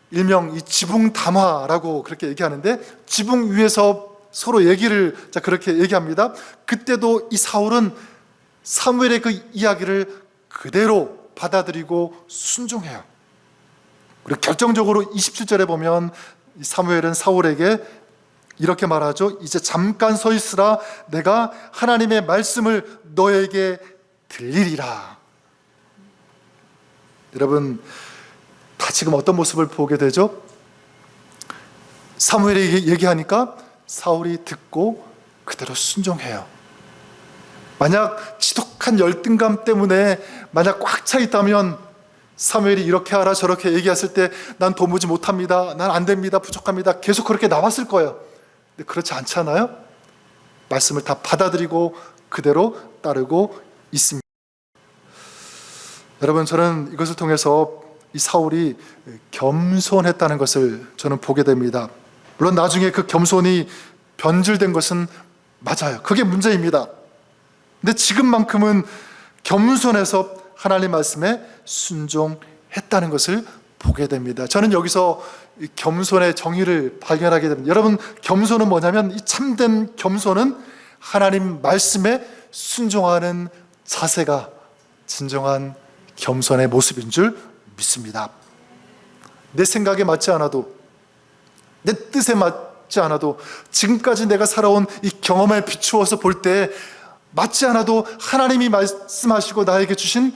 일명 이 지붕 담화라고 그렇게 얘기하는데, 지붕 위에서 서로 얘기를 그렇게 얘기합니다. 그때도 이 사울은 사무엘의 그 이야기를 그대로 받아들이고 순종해요. 그리고 결정적으로 27절에 보면 사무엘은 사울에게 이렇게 말하죠. 이제 잠깐 서 있으라. 내가 하나님의 말씀을 너에게 들리리라. 여러분, 다 지금 어떤 모습을 보게 되죠? 사무엘이 얘기하니까 사울이 듣고 그대로 순종해요. 만약 지독한 열등감 때문에 만약 꽉 차 있다면 사무엘이 이렇게 하라 저렇게 얘기했을 때 난 도무지 못합니다, 난 안 됩니다, 부족합니다, 계속 그렇게 나왔을 거예요. 근데 그렇지 않잖아요. 말씀을 다 받아들이고 그대로 따르고 있습니다. 여러분, 저는 이것을 통해서 이 사울이 겸손했다는 것을 저는 보게 됩니다. 물론 나중에 그 겸손이 변질된 것은 맞아요. 그게 문제입니다. 근데 지금만큼은 겸손해서 하나님 말씀에 순종했다는 것을 보게 됩니다. 저는 여기서 이 겸손의 정의를 발견하게 됩니다. 여러분, 겸손은 뭐냐면, 이 참된 겸손은 하나님 말씀에 순종하는 자세가 진정한 겸손의 모습인 줄 믿습니다. 내 생각에 맞지 않아도, 내 뜻에 맞지 않아도, 지금까지 내가 살아온 이 경험에 비추어서 볼 때 맞지 않아도 하나님이 말씀하시고 나에게 주신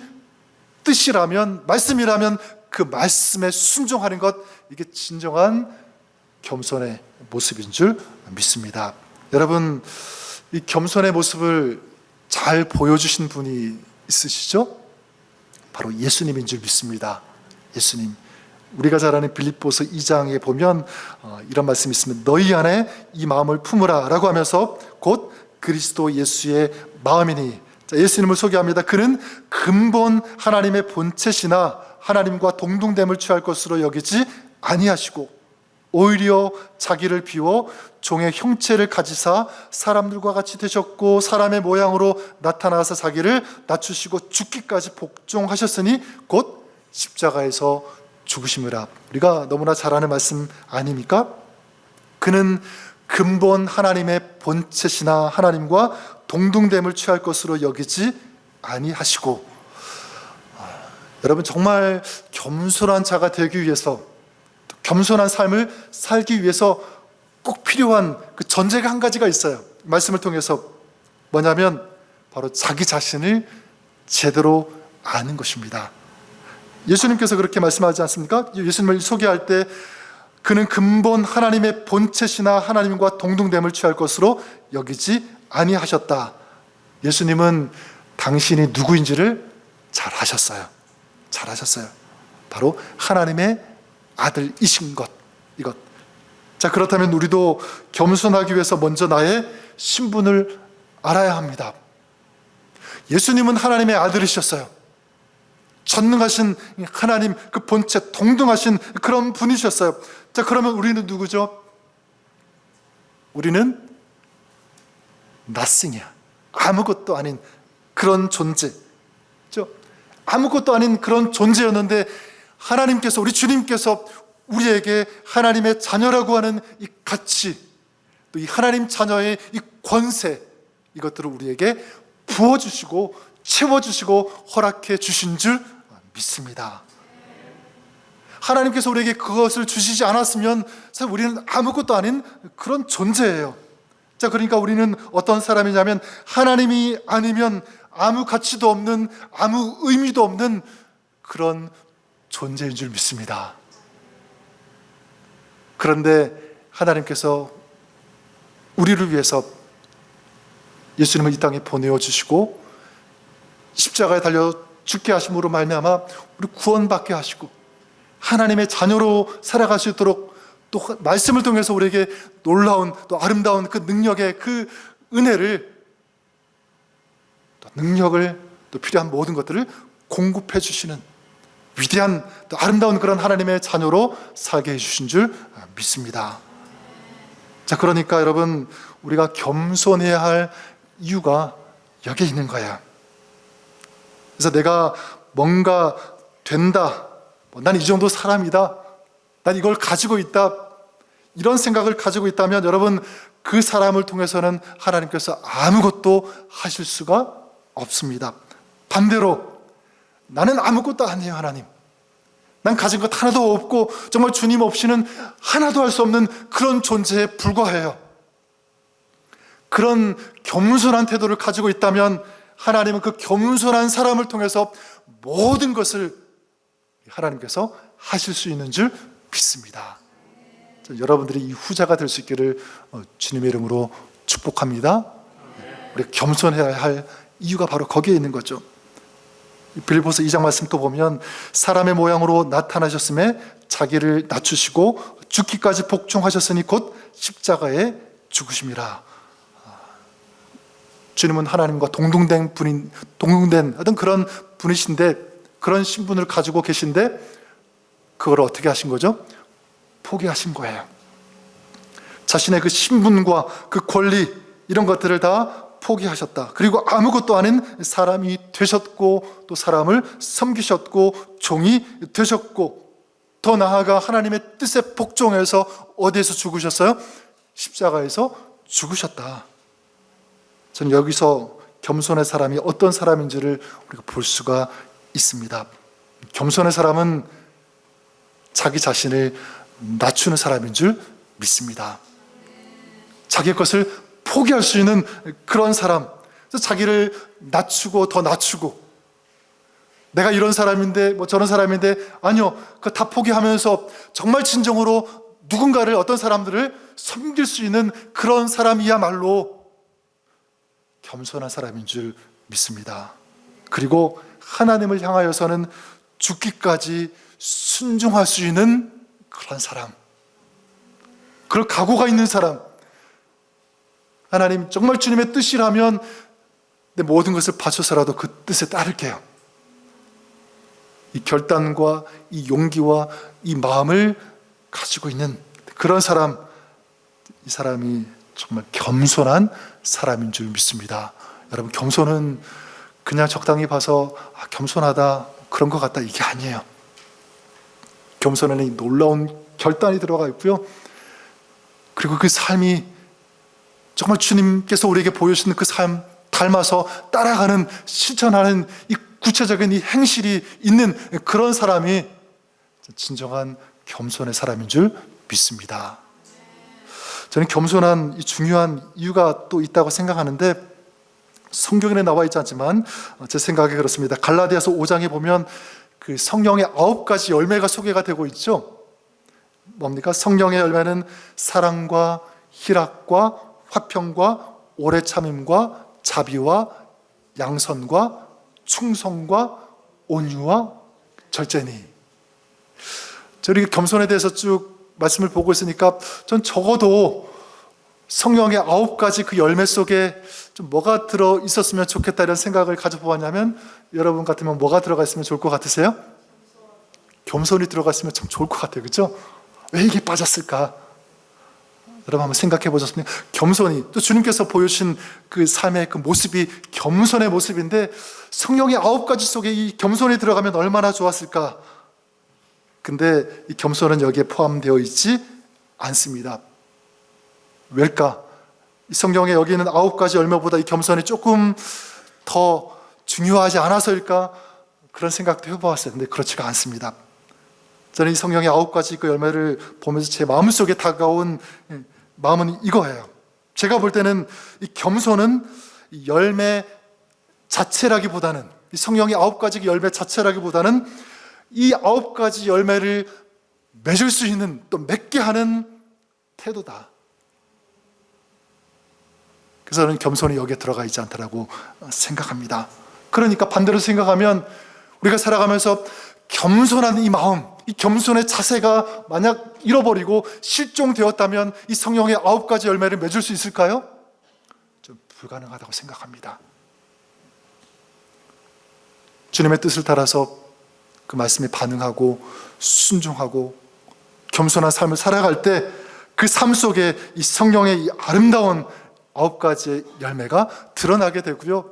뜻이라면, 말씀이라면 그 말씀에 순종하는 것, 이게 진정한 겸손의 모습인 줄 믿습니다. 여러분, 이 겸손의 모습을 잘 보여주신 분이 있으시죠? 바로 예수님인 줄 믿습니다. 예수님. 우리가 잘 아는 빌립보서 2장에 보면 이런 말씀이 있습니다. 너희 안에 이 마음을 품으라 라고 하면서 곧 그리스도 예수의 마음이니. 예수님을 소개합니다. 그는 근본 하나님의 본체시나 하나님과 동등됨을 취할 것으로 여기지 아니하시고 오히려 자기를 비워 종의 형체를 가지사 사람들과 같이 되셨고 사람의 모양으로 나타나서 자기를 낮추시고 죽기까지 복종하셨으니 곧 십자가에서 죽으심이라. 우리가 너무나 잘 아는 말씀 아닙니까? 그는 근본 하나님의 본체시나 하나님과 동등됨을 취할 것으로 여기지 아니하시고. 여러분, 정말 겸손한 자가 되기 위해서, 겸손한 삶을 살기 위해서 꼭 필요한 그 전제가 한 가지가 있어요. 말씀을 통해서 뭐냐면 바로 자기 자신을 제대로 아는 것입니다. 예수님께서 그렇게 말씀하지 않습니까? 예수님을 소개할 때 그는 근본 하나님의 본체시나 하나님과 동등됨을 취할 것으로 여기지 아니하셨다. 예수님은 당신이 누구인지를 잘 아셨어요. 잘 아셨어요. 바로 하나님의 아들이신 것, 이것. 자, 그렇다면 우리도 겸손하기 위해서 먼저 나의 신분을 알아야 합니다. 예수님은 하나님의 아들이셨어요. 전능하신 하나님, 그 본체 동등하신 그런 분이셨어요. 자, 그러면 우리는 누구죠? 우리는 nothing이야. 아무것도 아닌 그런 존재. 아무것도 아닌 그런 존재였는데 하나님께서, 우리 주님께서 우리에게 하나님의 자녀라고 하는 이 가치, 또 이 하나님 자녀의 이 권세, 이것들을 우리에게 부어주시고 채워주시고 허락해 주신 줄 믿습니다. 하나님께서 우리에게 그것을 주시지 않았으면 사실 우리는 아무것도 아닌 그런 존재예요. 자, 그러니까 우리는 어떤 사람이냐면 하나님이 아니면 아무 가치도 없는, 아무 의미도 없는 그런 존재인 줄 믿습니다. 그런데 하나님께서 우리를 위해서 예수님을 이 땅에 보내어 주시고 십자가에 달려 죽게 하심으로 말미암아 우리 구원받게 하시고 하나님의 자녀로 살아갈 수 있도록 또 말씀을 통해서 우리에게 놀라운 또 아름다운 그 능력의 그 은혜를, 또 능력을, 또 필요한 모든 것들을 공급해 주시는 위대한 또 아름다운 그런 하나님의 자녀로 살게 해주신 줄 믿습니다. 자, 그러니까 여러분, 우리가 겸손해야 할 이유가 여기에 있는 거야. 그래서 내가 뭔가 된다, 난 이 정도 사람이다, 난 이걸 가지고 있다, 이런 생각을 가지고 있다면 여러분, 그 사람을 통해서는 하나님께서 아무것도 하실 수가 없습니다. 반대로 나는 아무것도 아니에요. 하나님, 난 가진 것 하나도 없고 정말 주님 없이는 하나도 할 수 없는 그런 존재에 불과해요. 그런 겸손한 태도를 가지고 있다면 하나님은 그 겸손한 사람을 통해서 모든 것을 하나님께서 하실 수 있는 줄 믿습니다. 여러분들이 이 후자가 될 수 있기를 주님의 이름으로 축복합니다. 우리가 겸손해야 할 이유가 바로 거기에 있는 거죠. 빌립보서 2장 말씀 또 보면 사람의 모양으로 나타나셨음에 자기를 낮추시고 죽기까지 복종하셨으니 곧 십자가에 죽으심이라. 주님은 하나님과 동등된 어떤 그런 분이신데, 그런 신분을 가지고 계신데 그걸 어떻게 하신 거죠? 포기하신 거예요. 자신의 그 신분과 그 권리, 이런 것들을 다 포기하셨다. 그리고 아무것도 아닌 사람이 되셨고 또 사람을 섬기셨고 종이 되셨고, 더 나아가 하나님의 뜻에 복종해서 어디에서 죽으셨어요? 십자가에서 죽으셨다. 저는 여기서 겸손의 사람이 어떤 사람인지를 우리가 볼 수가 있습니다. 겸손의 사람은 자기 자신을 낮추는 사람인 줄 믿습니다. 자기의 것을 포기할 수 있는 그런 사람, 자기를 낮추고 더 낮추고, 내가 이런 사람인데 뭐 저런 사람인데, 아니요, 그거 다 포기하면서 정말 진정으로 누군가를, 어떤 사람들을 섬길 수 있는 그런 사람이야말로 겸손한 사람인 줄 믿습니다. 그리고 하나님을 향하여서는 죽기까지 순종할 수 있는 그런 사람, 그럴 각오가 있는 사람. 하나님, 정말 주님의 뜻이라면 내 모든 것을 바쳐서라도 그 뜻에 따를게요. 이 결단과 이 용기와 이 마음을 가지고 있는 그런 사람, 이 사람이 정말 겸손한 사람인 줄 믿습니다. 여러분, 겸손은 그냥 적당히 봐서 겸손하다, 그런 것 같다, 이게 아니에요. 겸손에는 놀라운 결단이 들어가 있고요. 그리고 그 삶이 정말 주님께서 우리에게 보여주시는 그 삶 닮아서 따라가는, 실천하는 이 구체적인 이 행실이 있는 그런 사람이 진정한 겸손의 사람인 줄 믿습니다. 저는 겸손한 이 중요한 이유가 또 있다고 생각하는데, 성경에 나와 있지 않지만 제 생각에 그렇습니다. 갈라디아서 5장에 보면 그 성령의 9가지 열매가 소개가 되고 있죠. 뭡니까? 성령의 열매는 사랑과 희락과 화평과 오래 참음과 자비와 양선과 충성과 온유와 절제니. 저희 겸손에 대해서 쭉 말씀을 보고 있으니까 전 적어도 성령의 9가지 그 열매 속에 좀 뭐가 들어 있었으면 좋겠다, 이런 생각을 가져보았냐면, 여러분 같으면 뭐가 들어가 있으면 좋을 것 같으세요? 겸손이 들어가 있으면 참 좋을 것 같아요. 그렇죠? 왜 이게 빠졌을까? 여러분 한번 생각해 보셨습니까? 겸손이, 또 주님께서 보여주신 그 삶의 그 모습이 겸손의 모습인데, 성령의 9가지 속에 이 겸손이 들어가면 얼마나 좋았을까? 근데 이 겸손은 여기에 포함되어 있지 않습니다. 왜일까? 이 성경에 여기 있는 9가지 열매보다 이 겸손이 조금 더 중요하지 않아서일까? 그런 생각도 해보았어요. 근데 그렇지가 않습니다. 저는 이 성경의 9가지 그 열매를 보면서 제 마음속에 다가온 마음은 이거예요. 제가 볼 때는 이 겸손은 이 열매 자체라기보다는, 이 성경의 9가지 열매 자체라기보다는 이 9가지 열매를 맺을 수 있는, 또 맺게 하는 태도다. 그래서 저는 겸손이 여기에 들어가 있지 않다라고 생각합니다. 그러니까 반대로 생각하면 우리가 살아가면서 겸손한 이 마음, 이 겸손의 자세가 만약 잃어버리고 실종되었다면 이 성령의 9가지 열매를 맺을 수 있을까요? 좀 불가능하다고 생각합니다. 주님의 뜻을 따라서 그 말씀에 반응하고 순종하고 겸손한 삶을 살아갈 때 그 삶 속에 이 성령의 이 아름다운 9가지의 열매가 드러나게 되고요,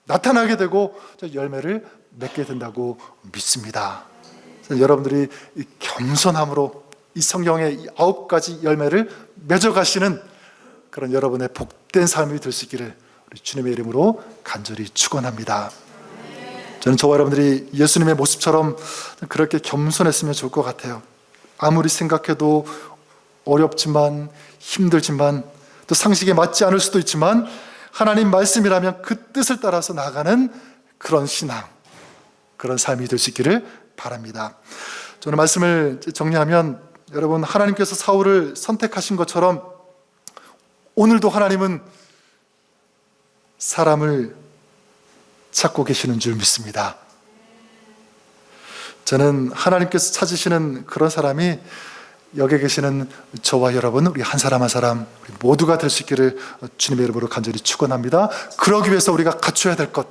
나타나게 되고 열매를 맺게 된다고 믿습니다. 여러분들이 이 겸손함으로 이 성령의 이 9가지 열매를 맺어가시는 그런 여러분의 복된 삶이 될 수 있기를 우리 주님의 이름으로 간절히 축원합니다. 저는 저와 여러분들이 예수님의 모습처럼 그렇게 겸손했으면 좋을 것 같아요. 아무리 생각해도 어렵지만 힘들지만 또 상식에 맞지 않을 수도 있지만 하나님 말씀이라면 그 뜻을 따라서 나가는 그런 신앙, 그런 삶이 될 수 있기를 바랍니다. 저는 말씀을 정리하면, 여러분, 하나님께서 사울을 선택하신 것처럼 오늘도 하나님은 사람을 찾고 계시는 줄 믿습니다. 저는 하나님께서 찾으시는 그런 사람이 여기 계시는 저와 여러분, 우리 한 사람 한 사람 우리 모두가 될 수 있기를 주님의 이름으로 간절히 축원합니다. 그러기 위해서 우리가 갖춰야 될 것,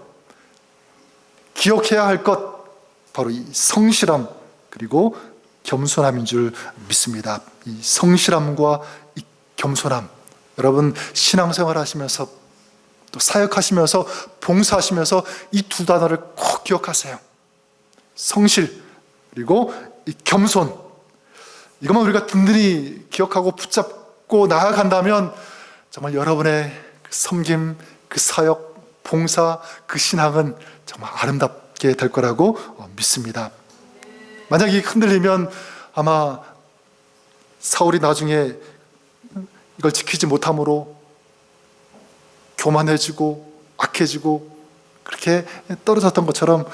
기억해야 할 것, 바로 이 성실함 그리고 겸손함인 줄 믿습니다. 이 성실함과 이 겸손함, 여러분 신앙생활 하시면서 또 사역하시면서 봉사하시면서 이 두 단어를 꼭 기억하세요. 성실 그리고 이 겸손, 이것만 우리가 든든히 기억하고 붙잡고 나아간다면 정말 여러분의 그 섬김, 그 사역, 봉사, 그 신앙은 정말 아름답게 될 거라고 믿습니다. 만약 이게 흔들리면 아마 사울이 나중에 이걸 지키지 못함으로 교만해지고 악해지고 그렇게 떨어졌던 것처럼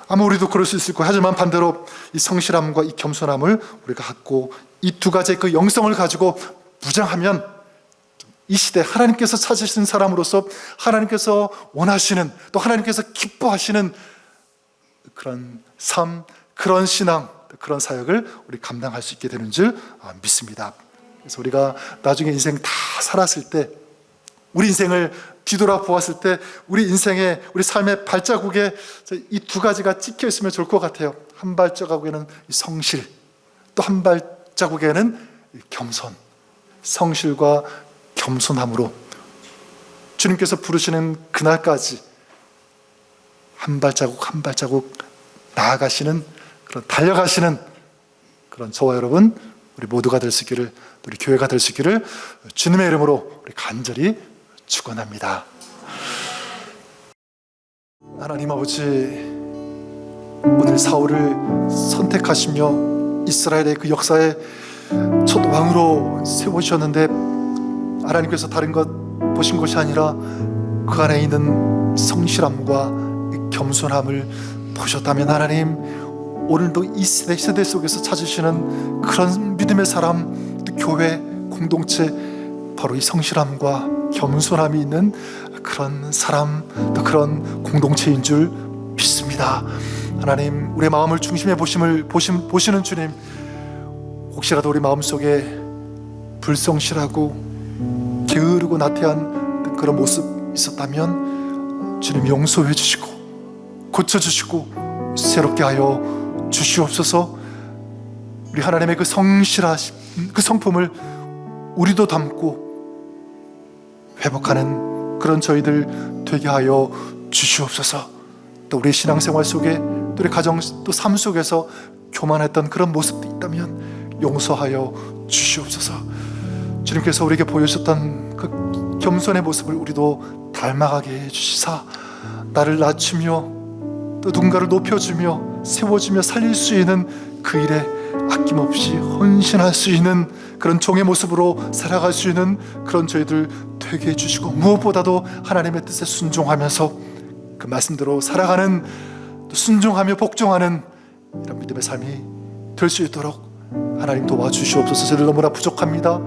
아마 우리도 그럴 수 있을 거예요. 하지만 반대로 이 성실함과 이 겸손함을 우리가 갖고 이 두 가지의 그 영성을 가지고 무장하면 이 시대 하나님께서 찾으신 사람으로서 하나님께서 원하시는, 또 하나님께서 기뻐하시는 그런 삶, 그런 신앙, 그런 사역을 우리 감당할 수 있게 되는 줄 믿습니다. 그래서 우리가 나중에 인생 다 살았을 때, 우리 인생을 뒤돌아보았을 때 우리 인생의, 우리 삶의 발자국에 이 두 가지가 찍혀 있으면 좋을 것 같아요. 한 발자국에는 성실, 또 한 발자국에는 겸손. 성실과 겸손함으로 주님께서 부르시는 그날까지 한 발자국 한 발자국 나아가시는, 그런 달려가시는 그런 저와 여러분 우리 모두가 될 수 있기를, 우리 교회가 될 수 있기를 주님의 이름으로 우리 간절히 축원합니다. 하나님 아버지, 오늘 사울을 선택하시며 이스라엘의 그 역사의 첫 왕으로 세우셨는데 하나님께서 다른 것 보신 것이 아니라 그 안에 있는 성실함과 겸손함을 보셨다면, 하나님 오늘도 이 세대 속에서 찾으시는 그런 믿음의 사람, 또 교회 공동체, 바로 이 성실함과 겸손함이 있는 그런 사람, 또 그런 공동체인 줄 믿습니다. 하나님, 우리의 마음을 중심에 보시는 주님, 혹시라도 우리 마음속에 불성실하고 게으르고 나태한 그런 모습 있었다면 주님 용서해 주시고 고쳐주시고 새롭게 하여 주시옵소서. 우리 하나님의 그 성실하신 그 성품을 우리도 담고 회복하는 그런 저희들 되게 하여 주시옵소서. 또 우리 신앙생활 속에 또 우리 가정 또 삶 속에서 교만했던 그런 모습도 있다면 용서하여 주시옵소서. 주님께서 우리에게 보여주셨던 그 겸손의 모습을 우리도 닮아가게 해주시사 나를 낮추며 또 누군가를 높여주며 세워주며 살릴 수 있는 그 일에 아낌없이 헌신할 수 있는 그런 종의 모습으로 살아갈 수 있는 그런 저희들 되게 해주시고, 무엇보다도 하나님의 뜻에 순종하면서 그 말씀대로 살아가는, 또 순종하며 복종하는 이런 믿음의 삶이 될 수 있도록 하나님 도와주시옵소서. 저희들 너무나 부족합니다.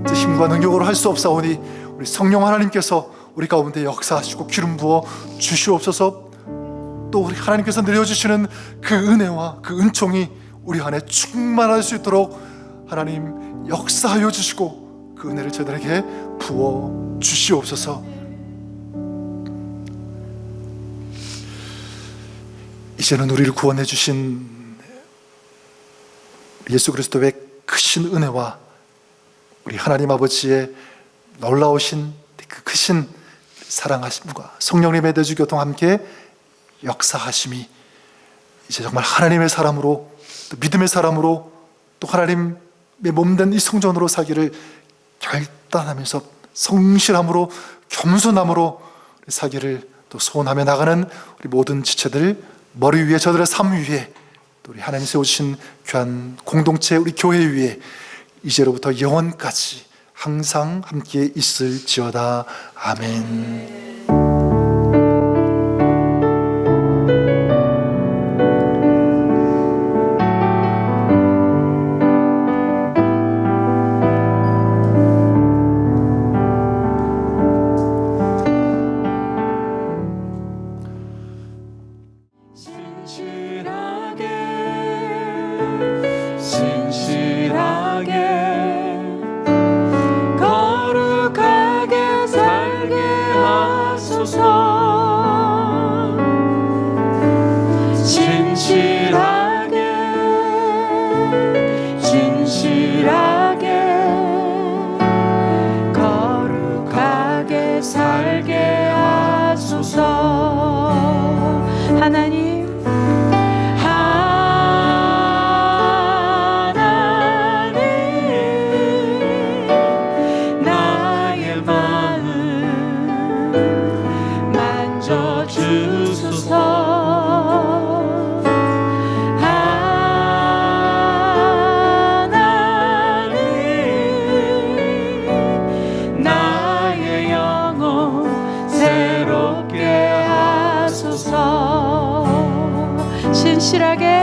제 힘과 능력으로 할 수 없사오니 우리 성령 하나님께서 우리 가운데 역사하시고 기름 부어 주시옵소서. 또 우리 하나님께서 내려주시는 그 은혜와 그 은총이 우리 안에 충만할 수 있도록 하나님 역사하여 주시고 그 은혜를 저희들에게 부어 주시옵소서. 이제는 우리를 구원해 주신 예수 그리스도의 크신 은혜와 우리 하나님 아버지의 놀라우신 그 크신 사랑하심과 성령님의 대주교통 함께 역사하심이 이제 정말 하나님의 사람으로, 또 믿음의 사람으로, 또 하나님의 몸된 이 성전으로 살기를 결단하면서 성실함으로 겸손함으로 살기를 또 소원하며 나가는 우리 모든 지체들 머리 위에, 저들의 삶 위에, 또 우리 하나님 세우신 귀한 공동체 우리 교회 위에 이제로부터 영원까지 항상 함께 있을지어다. 아멘. 신실하게